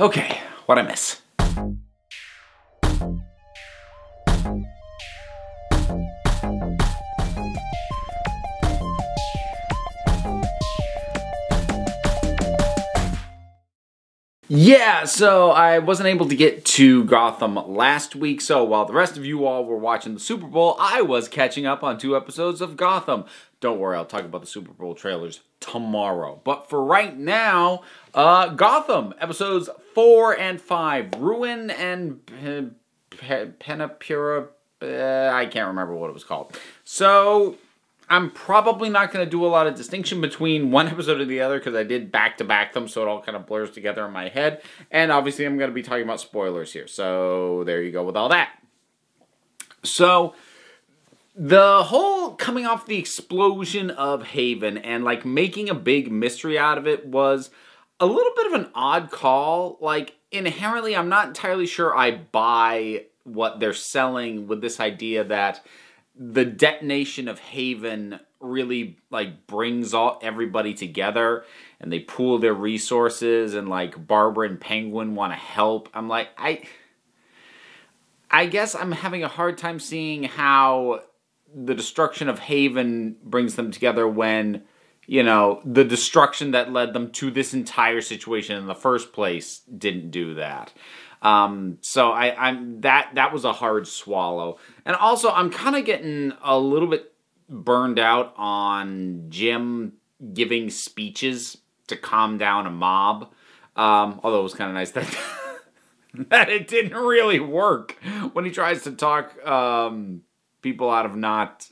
Okay, what'd I miss? Yeah, so I wasn't able to get to Gotham last week, so while the rest of you all were watching the Super Bowl, I was catching up on 2 episodes of Gotham. Don't worry, I'll talk about the Super Bowl trailers tomorrow. But for right now, Gotham, episodes 4 and 5, Ruin and Pena Dura, I can't remember what it was called. So I'm probably not going to do a lot of distinction between one episode and the other because I did back-to-back them, so it all kind of blurs together in my head. And obviously I'm going to be talking about spoilers here, so there you go with all that. So the whole coming off the explosion of Haven and like making a big mystery out of it was a little bit of an odd call. Like inherently I'm not entirely sure I buy what they're selling with this idea that the detonation of Haven really like brings everybody together and they pool their resources and like Barbara and Penguin want to help. I'm like, I guess I'm having a hard time seeing how the destruction of Haven brings them together when, you know, the destruction that led them to this entire situation in the first place didn't do that. So that was a hard swallow. And also I'm kind of getting a little bit burned out on Jim giving speeches to calm down a mob. Although it was kind of nice that that it didn't really work when he tries to talk people out of not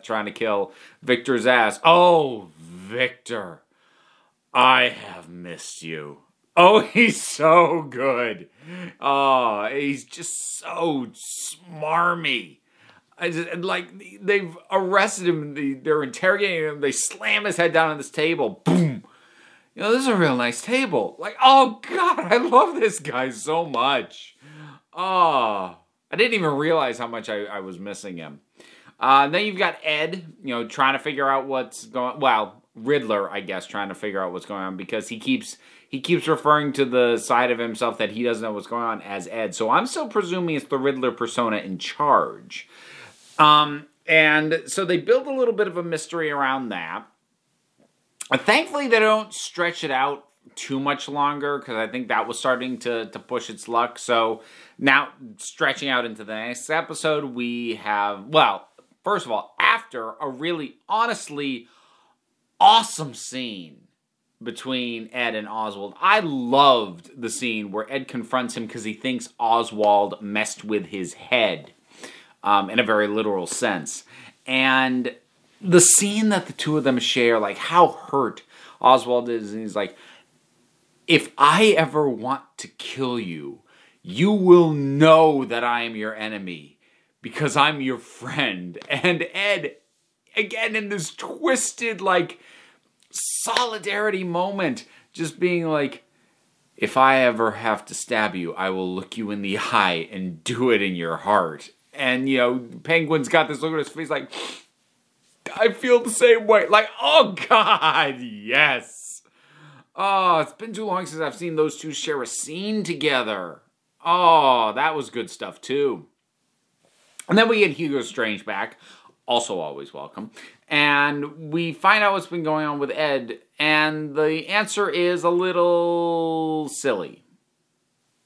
trying to kill Victor's ass. Oh, Victor, I have missed you. Oh, he's so good. Oh, he's just so smarmy. Like, they've arrested him. They're interrogating him. They slam his head down on this table. Boom. You know, this is a real nice table. Like, oh, God, I love this guy so much. Oh, I didn't even realize how much I was missing him. Then you've got Ed, you know, trying to figure out what's going on. Well, Riddler, I guess, trying to figure out what's going on because he keeps referring to the side of himself that he doesn't know what's going on as Ed. So I'm still presuming it's the Riddler persona in charge. And so they build a little bit of a mystery around that. Thankfully, they don't stretch it out too much longer because I think that was starting to push its luck. So now, stretching out into the next episode, we have, well, first of all, after a really, honestly, awesome scene between Ed and Oswald. I loved the scene where Ed confronts him because he thinks Oswald messed with his head, in a very literal sense. And the scene that the two of them share, like how hurt Oswald is, and he's like, if I ever want to kill you, you will know that I am your enemy because I'm your friend. And Ed, again, in this twisted, like, solidarity moment, just being like, if I ever have to stab you, I will look you in the eye and do it in your heart. And, you know, Penguin's got this look on his face like, I feel the same way. Like, oh, God, yes. Oh, it's been too long since I've seen those two share a scene together. Oh, that was good stuff, too. And then we get Hugo Strange back. Also always welcome. And we find out what's been going on with Ed. And the answer is a little silly.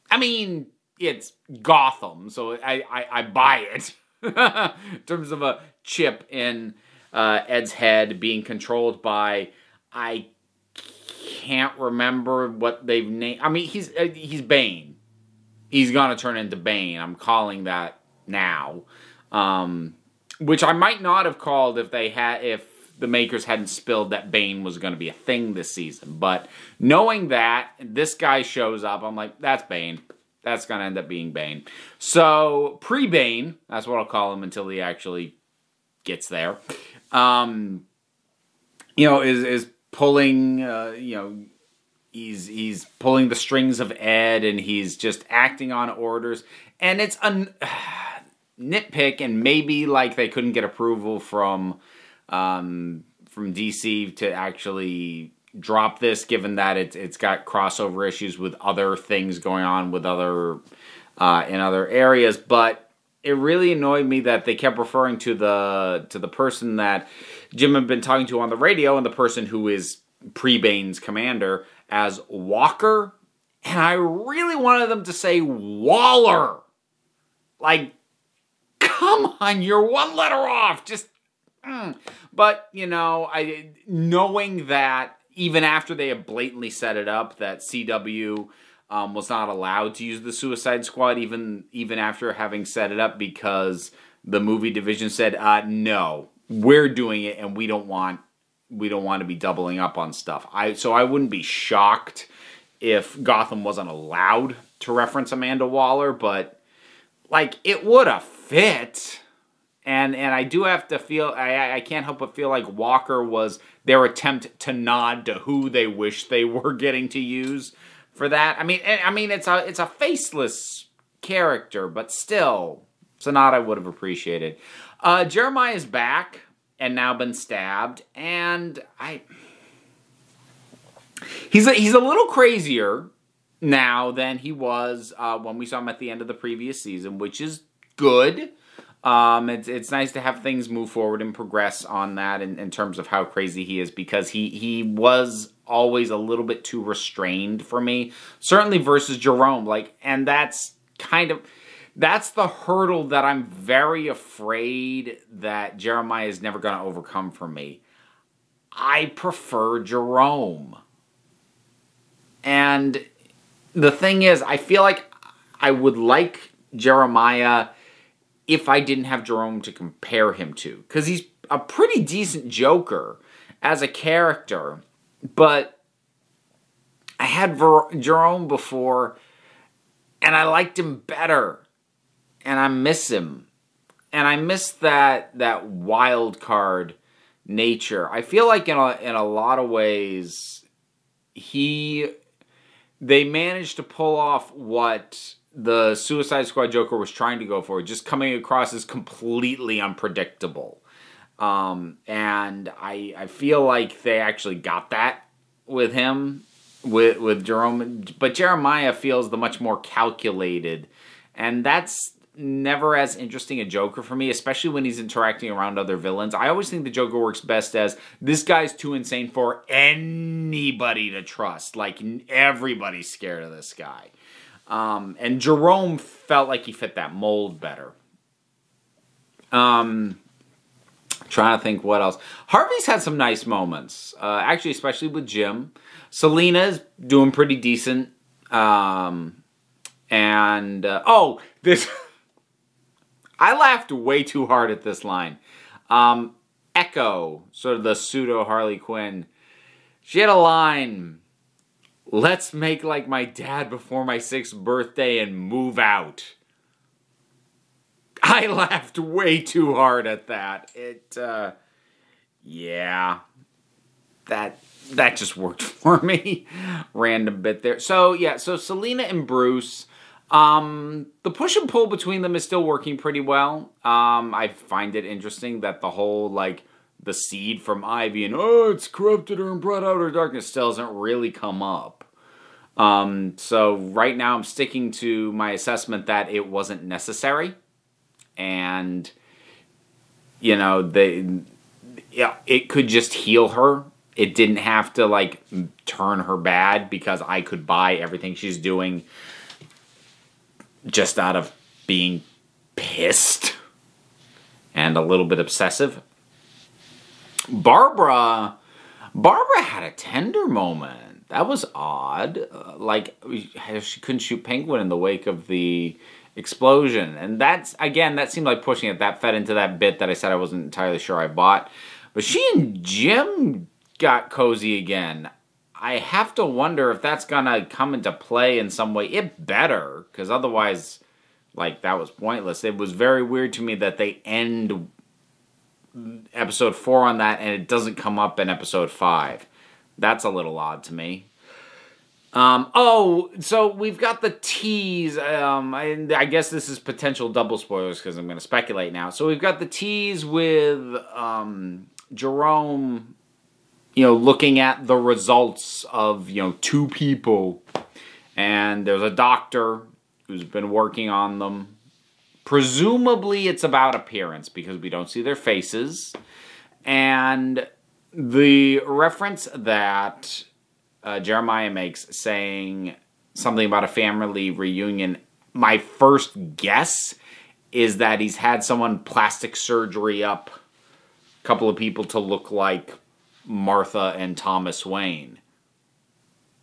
I mean, it's Gotham, so I buy it. In terms of a chip in Ed's head being controlled by, I can't remember what they've named. I mean, he's Bane. He's gonna turn into Bane. I'm calling that now. Which I might not have called if the makers hadn't spilled that Bane was going to be a thing this season. But knowing that this guy shows up, I'm like, that's Bane. That's going to end up being Bane. So pre-Bane, that's what I'll call him until he actually gets there. You know, is pulling. You know, he's pulling the strings of Ed, and he's just acting on orders, and it's nitpick, and maybe like they couldn't get approval from DC to actually drop this, given that it's got crossover issues with other things going on with other in other areas. But it really annoyed me that they kept referring to the person that Jim had been talking to on the radio and the person who is Prebane's commander as Walker, and I really wanted them to say Waller. Like, come on, you're one letter off. Just, But, knowing that even after they had blatantly set it up that CW was not allowed to use the Suicide Squad, even after having set it up, because the movie division said, no, we're doing it, and we don't want to be doubling up on stuff. So I wouldn't be shocked if Gotham wasn't allowed to reference Amanda Waller, but it would have fit. And I do have to feel, I can't help but feel like Walker was their attempt to nod to who they wish they were getting to use for that. I mean it's a faceless character, but still, it's a nod I would have appreciated. Jeremiah's back and now been stabbed, and he's a little crazier now than he was when we saw him at the end of the previous season, which is good. It's nice to have things move forward and progress on that in terms of how crazy he is, because he was always a little bit too restrained for me, certainly versus Jerome. And that's the hurdle that I'm very afraid that Jeremiah is never going to overcome for me. I prefer Jerome. And the thing is, I feel like I would like Jeremiah if I didn't have Jerome to compare him to. Because he's a pretty decent Joker as a character. But I had Jerome before, and I liked him better. And I miss him. And I miss that wild card nature. I feel like in a lot of ways, they managed to pull off what the Suicide Squad Joker was trying to go for, just coming across as completely unpredictable. And I feel like they actually got that with him, with Jerome. But Jeremiah feels the much more calculated, and that's never as interesting a Joker for me, especially when he's interacting around other villains. I always think the Joker works best as, this guy's too insane for anybody to trust. Everybody's scared of this guy. And Jerome felt like he fit that mold better. Trying to think what else. Harvey's had some nice moments. Actually, especially with Jim. Selina's doing pretty decent. This... I laughed way too hard at this line. Echo, sort of the pseudo Harley Quinn, she had a line, "Let's make like my dad before my 6th birthday and move out." I laughed way too hard at that. That just worked for me. Random bit there. So Selina and Bruce... the push and pull between them is still working pretty well. I find it interesting that the whole, the seed from Ivy and, it's corrupted her and brought out her darkness still doesn't really come up. So right now I'm sticking to my assessment that it wasn't necessary. And, it could just heal her. It didn't have to, turn her bad, because I could buy everything she's doing just out of being pissed and a little bit obsessive. Barbara had a tender moment. That was odd. She couldn't shoot Penguin in the wake of the explosion. And that seemed like pushing it. That fed into that bit that I said I wasn't entirely sure I bought. But she and Jim got cozy again. I have to wonder if that's gonna come into play in some way. It better, because otherwise, that was pointless. It was very weird to me that they end episode 4 on that, and it doesn't come up in episode 5. That's a little odd to me. So we've got the tease. I guess this is potential double spoilers, because I'm going to speculate now. So we've got the tease with Jerome... looking at the results of, two people. And there's a doctor who's been working on them. Presumably it's about appearance because we don't see their faces. And the reference that Jeremiah makes saying something about a family reunion, my first guess is that he's had someone plastic surgery up a couple of people to look like Martha and Thomas Wayne.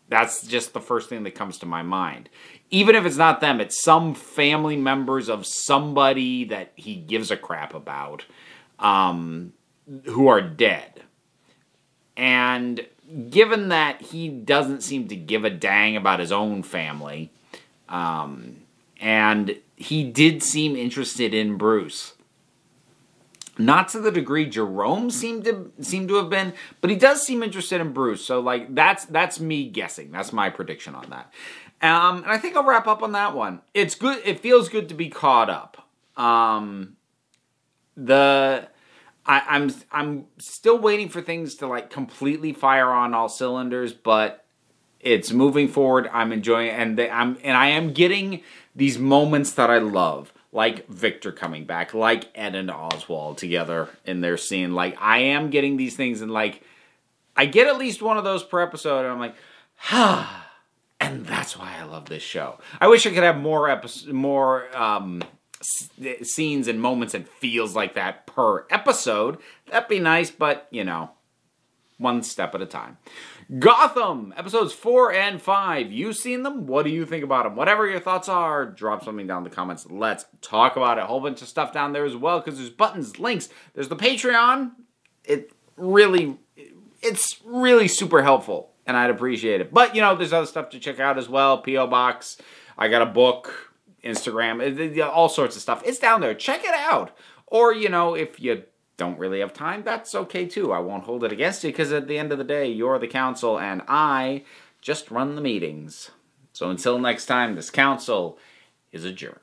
That's just the first thing that comes to my mind. Even if it's not them, it's some family members of somebody that he gives a crap about who are dead. And given that he doesn't seem to give a dang about his own family, and he did seem interested in Bruce. Not to the degree Jerome seemed to have been, but he does seem interested in Bruce. So that's me guessing. That's my prediction on that. And I think I'll wrap up on that one. It's good. It feels good to be caught up. I'm still waiting for things to completely fire on all cylinders, but it's moving forward. I'm enjoying it, and I am getting these moments that I love, like Victor coming back, like Ed and Oswald together in their scene. I am getting these things, and I get at least one of those per episode, and I'm like, and that's why I love this show. I wish I could have more scenes and moments and feels like that per episode. That'd be nice, but, one step at a time. Gotham, episodes 4 and 5. You've seen them? What do you think about them? Whatever your thoughts are, drop something down in the comments. Let's talk about it. A whole bunch of stuff down there as well, because there's buttons, links. There's the Patreon. It's really super helpful, and I'd appreciate it. But, there's other stuff to check out as well. P.O. Box. I got a book. Instagram. All sorts of stuff. It's down there. Check it out. Or, if you don't really have time, that's okay too. I won't hold it against you, because at the end of the day, you're the council, and I just run the meetings. So until next time, this council is adjourned.